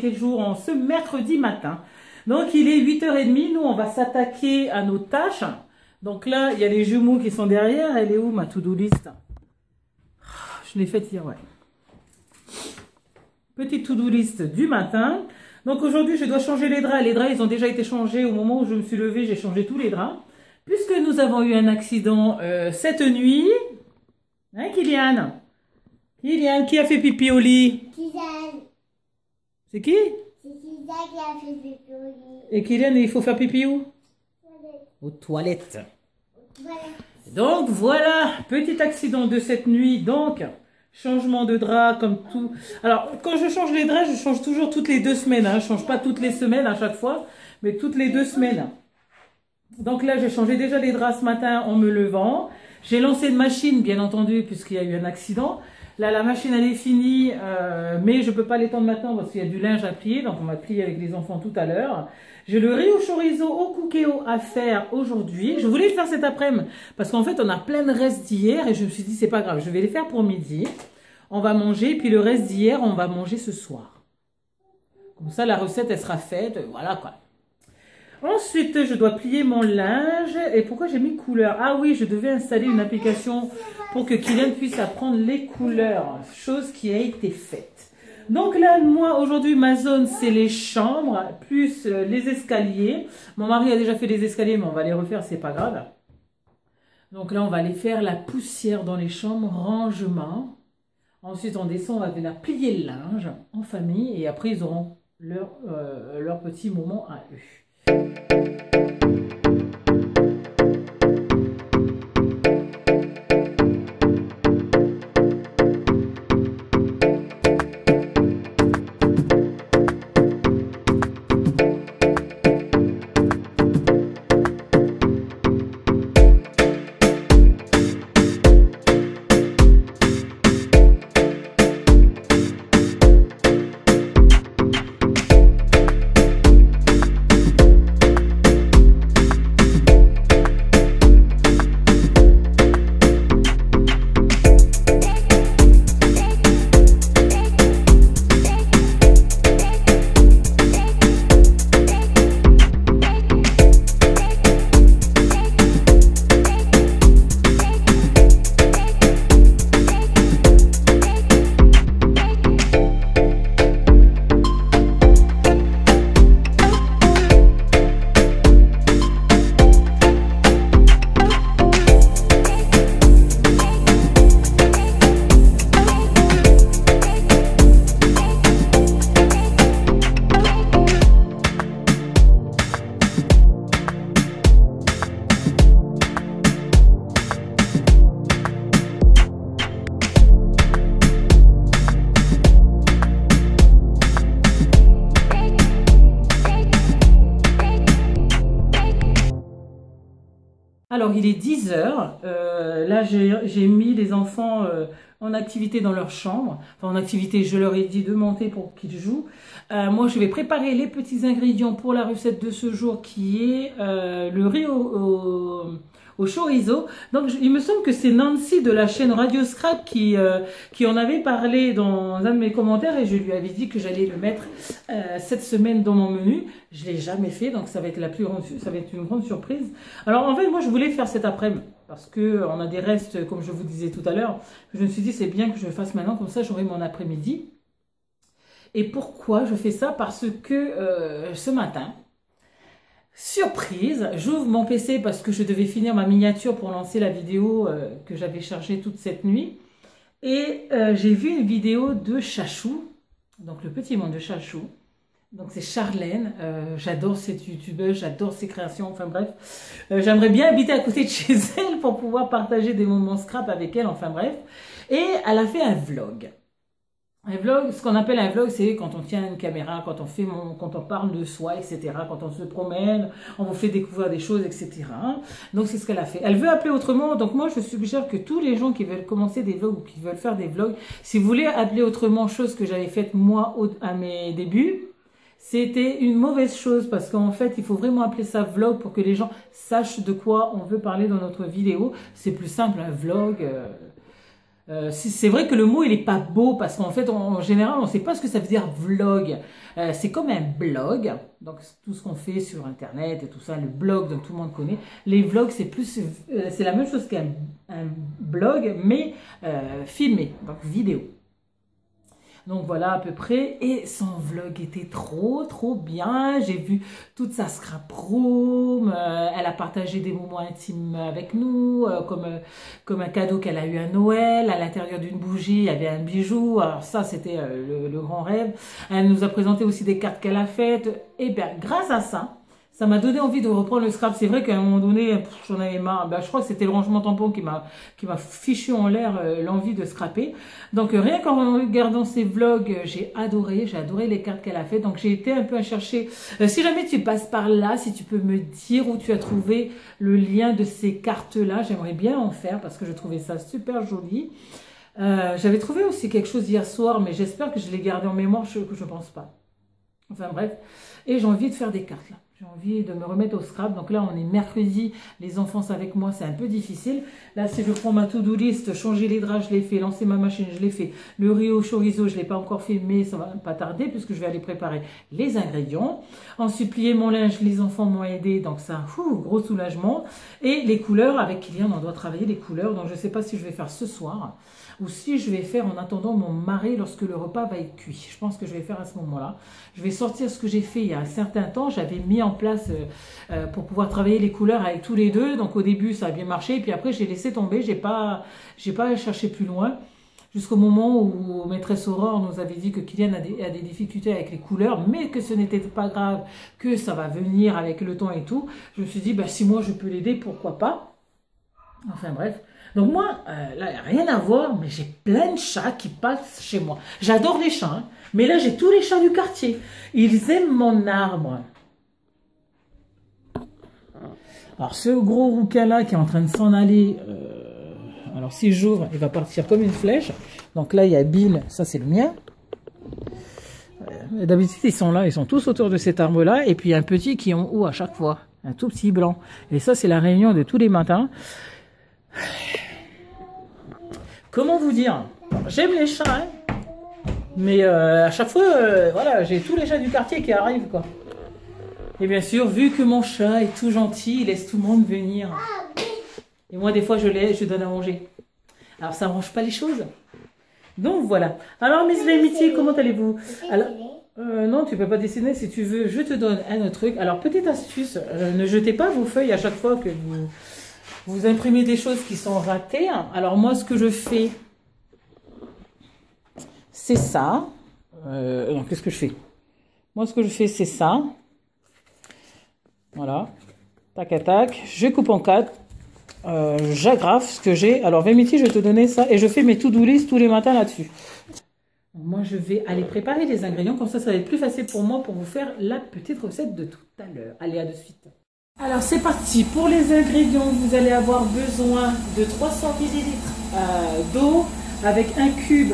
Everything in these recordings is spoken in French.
quel jour? En ce mercredi matin. Donc il est 8h30, nous on va s'attaquer à nos tâches. Donc là, il y a les jumeaux qui sont derrière. Elle est où ma to-do list? Je l'ai faite hier, ouais. Petite to-do list du matin. Donc aujourd'hui, je dois changer les draps. Les draps, ils ont déjà été changés au moment où je me suis levée. J'ai changé tous les draps. Puisque nous avons eu un accident cette nuit. Hein, Kylian? Kylian, qui a fait pipi au lit? Kylian. C'est qui? C'est Kylian qui a fait pipi au lit. Et Kylian, il faut faire pipi où? Aux toilettes. Voilà. Donc voilà, petit accident de cette nuit. Donc, changement de drap comme tout. Alors, quand je change les draps, je change toujours toutes les 2 semaines. Hein. Je ne change pas toutes les semaines à chaque fois, mais toutes les 2 semaines. Donc là, j'ai changé déjà les draps ce matin en me levant. J'ai lancé une machine, bien entendu, puisqu'il y a eu un accident. Là, la machine, elle est finie, mais je ne peux pas l'étendre maintenant parce qu'il y a du linge à plier. Donc, on va plier avec les enfants tout à l'heure. J'ai le riz au chorizo au cookéo à faire aujourd'hui. Je voulais le faire cet après-midi parce qu'en fait, on a plein de restes d'hier et je me suis dit, c'est pas grave, je vais les faire pour midi. On va manger, puis le reste d'hier, on va manger ce soir. Comme ça, la recette, elle sera faite. Voilà, quoi. Ensuite, je dois plier mon linge. Et pourquoi j'ai mis couleurs? Ah oui, je devais installer une application pour que Kylian puisse apprendre les couleurs. Chose qui a été faite. Donc là, moi, aujourd'hui, ma zone, c'est les chambres, plus les escaliers. Mon mari a déjà fait les escaliers, mais on va les refaire, c'est pas grave. Donc là, on va aller faire la poussière dans les chambres, rangement. Ensuite, on descend, on va venir plier le linge en famille. Et après, ils auront leur petit moment à eux. Alors, il est 10h. Là, j'ai mis les enfants en activité dans leur chambre. Enfin, en activité, je leur ai dit de monter pour qu'ils jouent. Moi, je vais préparer les petits ingrédients pour la recette de ce jour qui est le riz au chorizo. Donc, il me semble que c'est Nancy de la chaîne Radio Scrap qui en avait parlé dans un de mes commentaires et je lui avais dit que j'allais le mettre cette semaine dans mon menu. Je l'ai jamais fait, donc ça va être une grande surprise. Alors, en fait, moi, je voulais faire cet après-midi parce que on a des restes, comme je vous disais tout à l'heure. Je me suis dit, c'est bien que je le fasse maintenant, comme ça, j'aurai mon après-midi. Et pourquoi je fais ça? Parce que ce matin, surprise, j'ouvre mon PC parce que je devais finir ma miniature pour lancer la vidéo que j'avais chargée toute cette nuit. Et j'ai vu une vidéo de Chachou, donc le petit monde de Chachou. Donc c'est Charlène, j'adore cette youtubeuse, j'adore ses créations, enfin bref. J'aimerais bien habiter à côté de chez elle pour pouvoir partager des moments scrap avec elle, enfin bref. Et elle a fait un vlog. Un vlog, ce qu'on appelle un vlog, c'est quand on tient une caméra, quand on parle de soi, etc. Quand on se promène, on vous fait découvrir des choses, etc. Donc c'est ce qu'elle a fait. Elle veut appeler autrement, donc moi je suggère que tous les gens qui veulent commencer des vlogs ou qui veulent faire des vlogs, si vous voulez appeler autrement, chose que j'avais faite moi à mes débuts, c'était une mauvaise chose parce qu'en fait, il faut vraiment appeler ça vlog pour que les gens sachent de quoi on veut parler dans notre vidéo. C'est plus simple, un vlog. C'est vrai que le mot il est pas beau parce qu'en fait en général on sait pas ce que ça veut dire vlog. C'est comme un blog, donc tout ce qu'on fait sur internet et tout ça, le blog donc tout le monde connaît. Les vlogs c'est plus c'est la même chose qu'un blog mais filmé, donc vidéo. Donc voilà à peu près, et son vlog était trop bien. J'ai vu toute sa scrap room, elle a partagé des moments intimes avec nous, comme un cadeau qu'elle a eu à Noël. À l'intérieur d'une bougie, il y avait un bijou, alors ça c'était le grand rêve. Elle nous a présenté aussi des cartes qu'elle a faites, et bien grâce à ça m'a donné envie de reprendre le scrap. C'est vrai qu'à un moment donné, j'en avais marre. Ben, je crois que c'était le rangement tampon qui m'a fichu en l'air l'envie de scraper. Donc rien qu'en regardant ses vlogs, j'ai adoré les cartes qu'elle a faites. Donc j'ai été un peu à chercher. Si jamais tu passes par là, si tu peux me dire où tu as trouvé le lien de ces cartes-là, j'aimerais bien en faire parce que je trouvais ça super joli. J'avais trouvé aussi quelque chose hier soir, mais j'espère que je l'ai gardé en mémoire, je pense pas. Enfin bref, et j'ai envie de faire des cartes là. J'ai envie de me remettre au scrap. Donc là, on est mercredi. Les enfants sont avec moi, c'est un peu difficile. Là, si je prends ma to-do list, changer les draps, je l'ai fait. Lancer ma machine, je l'ai fait. Le riz au chorizo, je ne l'ai pas encore fait, mais ça va pas tarder puisque je vais aller préparer les ingrédients. Ensuite, plier mon linge, les enfants m'ont aidé. Donc ça, gros soulagement. Et les couleurs, avec Kylian, on doit travailler les couleurs. Donc je ne sais pas si je vais faire ce soir ou si je vais faire en attendant mon mari lorsque le repas va être cuit. Je pense que je vais faire à ce moment-là. Je vais sortir ce que j'ai fait il y a un certain temps. J'avais mis en place pour pouvoir travailler les couleurs avec tous les deux. Donc au début, ça a bien marché. Puis après, j'ai laissé tomber. J'ai pas cherché plus loin. Jusqu'au moment où maîtresse Aurore nous avait dit que Kylian a des difficultés avec les couleurs, mais que ce n'était pas grave, que ça va venir avec le temps et tout. Je me suis dit, bah, si moi je peux l'aider, pourquoi pas. Enfin bref. Donc moi, là, il n'y a rien à voir, mais j'ai plein de chats qui passent chez moi. J'adore les chats, hein, mais là, j'ai tous les chats du quartier. Ils aiment mon arbre. Alors, ce gros rouquin-là qui est en train de s'en aller, alors si j'ouvre, il va partir comme une flèche. Donc là, il y a Bill, ça c'est le mien. D'habitude, ils sont là, ils sont tous autour de cet arbre-là. Et puis, il y a un petit qui est en haut à chaque fois, un tout petit blanc. Et ça, c'est la réunion de tous les matins. Comment vous dire? J'aime les chats, hein, mais à chaque fois, voilà, j'ai tous les chats du quartier qui arrivent, quoi. Et bien sûr, vu que mon chat est tout gentil, il laisse tout le monde venir. Et moi, des fois, je donne à manger. Alors, ça n'arrange pas les choses. Donc, voilà. Alors, Miss L'Amitié, comment allez-vous? Alors, non, tu peux pas dessiner. Si tu veux, je te donne un autre truc. Alors, petite astuce, ne jetez pas vos feuilles à chaque fois que vous imprimez des choses qui sont ratées. Alors moi, ce que je fais, c'est ça. Qu'est-ce que je fais? Moi, ce que je fais, c'est ça. Voilà. Tac à tac. Je coupe en 4. J'agrafe ce que j'ai. Alors, Vémiti, je vais te donner ça. Et je fais mes to-do list tous les matins là-dessus. Moi, je vais aller préparer les ingrédients. Comme ça va être plus facile pour moi pour vous faire la petite recette de tout à l'heure. Allez, à de suite. Alors c'est parti, pour les ingrédients, vous allez avoir besoin de 300 ml d'eau avec un cube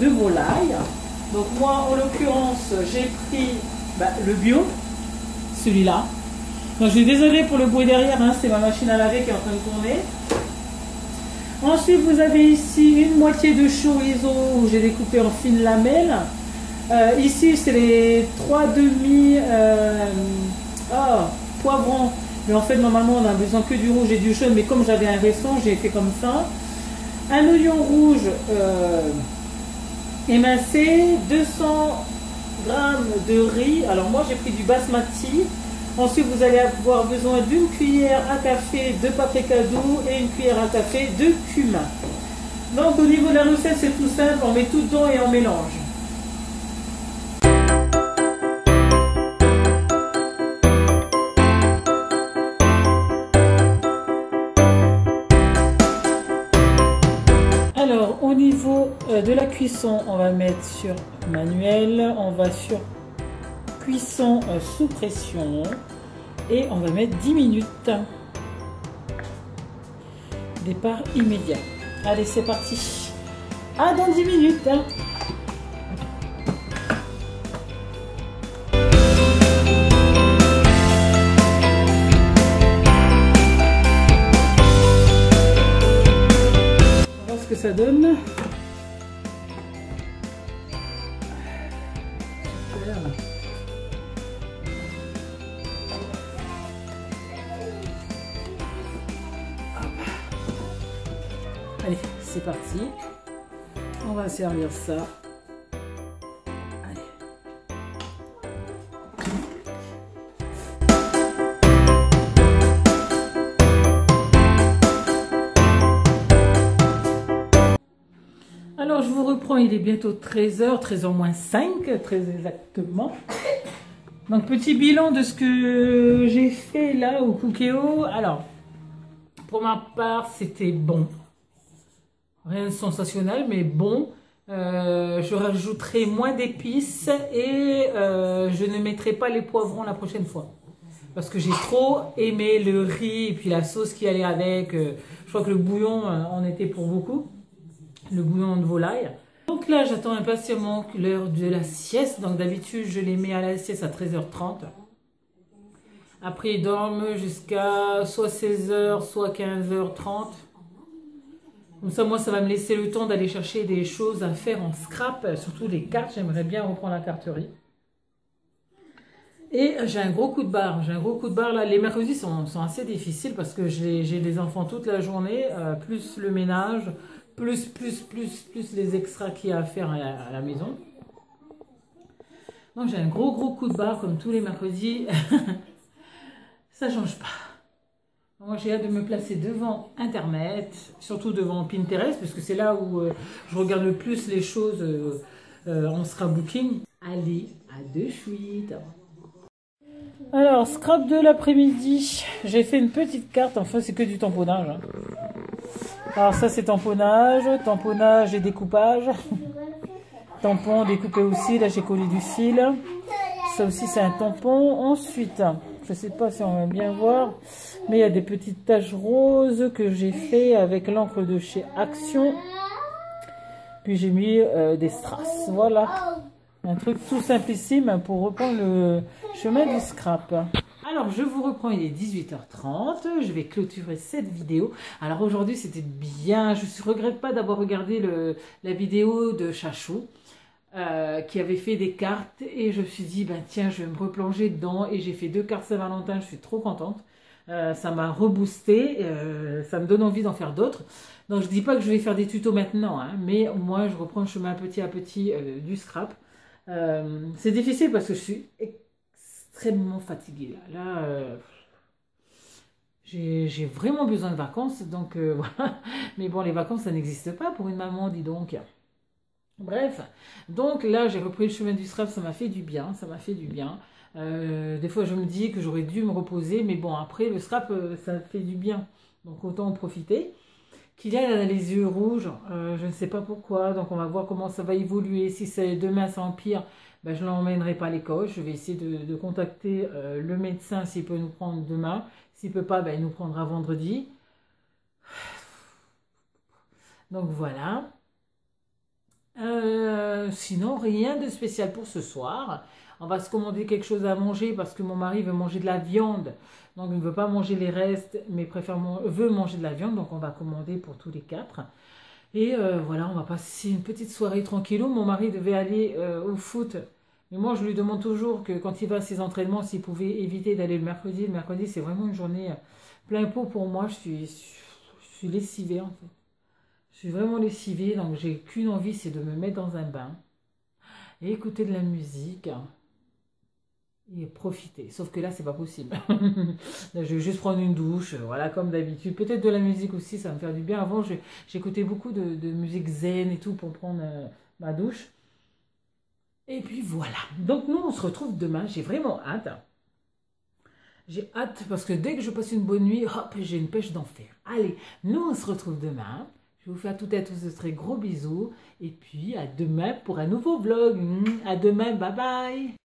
de volaille. Donc moi en l'occurrence j'ai pris le bio, celui-là. Donc je suis désolée pour le bruit derrière, hein, c'est ma machine à laver qui est en train de tourner. Ensuite vous avez ici une moitié de chorizo où j'ai découpé en fines lamelles. Ici c'est les 3 demi... poivrons, mais en fait normalement on a besoin que du rouge et du jaune, mais comme j'avais un récent, j'ai fait comme ça. Un oignon rouge émincé, 200 g de riz. Alors moi j'ai pris du basmati. Ensuite vous allez avoir besoin d'une cuillère à café de paprika doux et une cuillère à café de cumin. Donc au niveau de la recette c'est tout simple, on met tout dedans et on mélange. Alors, au niveau de la cuisson, on va mettre sur manuel, on va sur cuisson sous pression et on va mettre 10 minutes. Départ immédiat. Allez, c'est parti. À dans 10 minutes. ça donne. Super. Allez, c'est parti. On va servir ça. Allez. Alors, je vous reprends, il est bientôt 13h, 13h moins 5, très exactement. Donc, petit bilan de ce que j'ai fait là au Cookéo. Alors, pour ma part, c'était bon. Rien de sensationnel, mais bon. Je rajouterai moins d'épices et je ne mettrai pas les poivrons la prochaine fois. Parce que j'ai trop aimé le riz et puis la sauce qui allait avec. Je crois que le bouillon en était pour beaucoup. Le bouillon de volaille. Donc là, j'attends impatiemment l'heure de la sieste. Donc d'habitude, je les mets à la sieste à 13h30. Après, ils dorment jusqu'à soit 16h, soit 15h30. Comme ça, moi, ça va me laisser le temps d'aller chercher des choses à faire en scrap, surtout les cartes. J'aimerais bien reprendre la carterie. Et j'ai un gros coup de barre. J'ai un gros coup de barre là. Les mercredis sont assez difficiles parce que j'ai des enfants toute la journée, plus le ménage, plus les extras qu'il y a à faire à la maison. Donc j'ai un gros coup de barre comme tous les mercredis. Ça change pas. Moi, j'ai hâte de me placer devant Internet, surtout devant Pinterest, parce que c'est là où je regarde le plus les choses en scrapbooking. Allez, à de suite. Alors, scrap de l'après-midi. J'ai fait une petite carte, enfin, c'est que du tamponnage. Hein. Alors, ça, c'est tamponnage et découpage. Tampon découpé aussi, là, j'ai collé du fil. Ça aussi, c'est un tampon. Ensuite, je ne sais pas si on va bien voir, mais il y a des petites taches roses que j'ai fait avec l'encre de chez Action. Puis j'ai mis des strass. Voilà. Un truc tout simplissime pour reprendre le chemin du scrap. Alors, je vous reprends, il est 18h30. Je vais clôturer cette vidéo. Alors, aujourd'hui, c'était bien. Je ne regrette pas d'avoir regardé la vidéo de Chachou. Qui avait fait des cartes et je me suis dit ben tiens je vais me replonger dedans et j'ai fait 2 cartes Saint-Valentin, je suis trop contente, ça m'a reboosté, ça me donne envie d'en faire d'autres. Donc je dis pas que je vais faire des tutos maintenant hein, mais moi je reprends le chemin petit à petit du scrap. C'est difficile parce que je suis extrêmement fatiguée là, j'ai vraiment besoin de vacances donc voilà, mais bon les vacances ça n'existe pas pour une maman, dis donc. Bref, donc là j'ai repris le chemin du scrap, ça m'a fait du bien, ça m'a fait du bien. Des fois je me dis que j'aurais dû me reposer, mais bon après le scrap ça fait du bien, donc autant en profiter. Kylian a les yeux rouges, je ne sais pas pourquoi, donc on va voir comment ça va évoluer. Si demain ça empire, ben, je ne l'emmènerai pas à l'école, je vais essayer de contacter le médecin s'il peut nous prendre demain. S'il ne peut pas, ben, il nous prendra vendredi. Donc voilà. Sinon, rien de spécial pour ce soir. On va se commander quelque chose à manger parce que mon mari veut manger de la viande. Donc, il ne veut pas manger les restes, mais veut manger de la viande. Donc, on va commander pour tous les 4. Et voilà, on va passer une petite soirée tranquillou. Mon mari devait aller au foot. Mais moi, je lui demande toujours que quand il va à ses entraînements, s'il pouvait éviter d'aller le mercredi. Le mercredi, c'est vraiment une journée plein pot pour moi. Je suis lessivée, en fait. Je suis vraiment lessivée, donc j'ai qu'une envie, c'est de me mettre dans un bain et écouter de la musique et profiter. Sauf que là, c'est pas possible. Là, je vais juste prendre une douche, voilà, comme d'habitude. Peut-être de la musique aussi, ça va me faire du bien. Avant, j'écoutais beaucoup de musique zen et tout pour prendre ma douche. Et puis voilà. Donc nous, on se retrouve demain. J'ai vraiment hâte. J'ai hâte parce que dès que je passe une bonne nuit, hop, j'ai une pêche d'enfer. Allez, nous, on se retrouve demain. Je vous fais à toutes et à tous de très gros bisous. Et puis, à demain pour un nouveau vlog. À demain, bye bye.